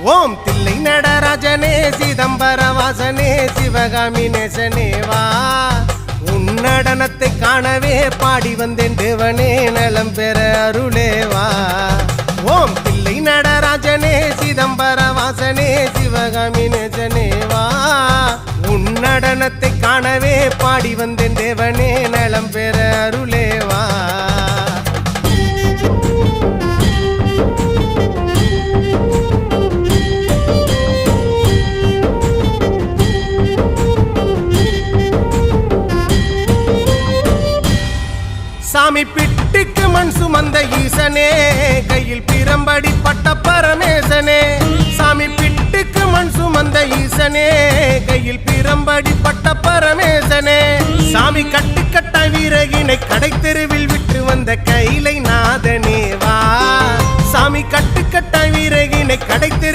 ஓம் தில்லை நடராஜனே சிதம்பர வாசனே சிவகாமி நேசனே வா உன் நடனத்தை காணவே பாடி வந்தேன் தேவனே நலம் பெற அருளேவா ஓம் தில்லை நடராஜனே சிதம்பர வாசனே சிவகாமி நேசனே வா உன் நடனத்தை காணவே பாடி வந்தேன் தேவனே நலம் பெற அருளேவா சாமி பிட்டுக்கு மண் சுமந்த ஈசனே கையில் பிரம்படி பட்ட பரமேசனே சாமி பிட்டுக்கு மண் சுமந்த ஈசனே கையில் பிரம்படி பட்ட பரமேசனே சாமி கட்டுக்கட்ட வீரகினை கடை தெருவில் விட்டு வந்த கைலை நாதனே வா சாமி கட்டுக்கட்ட வீரகினை கடை தெரு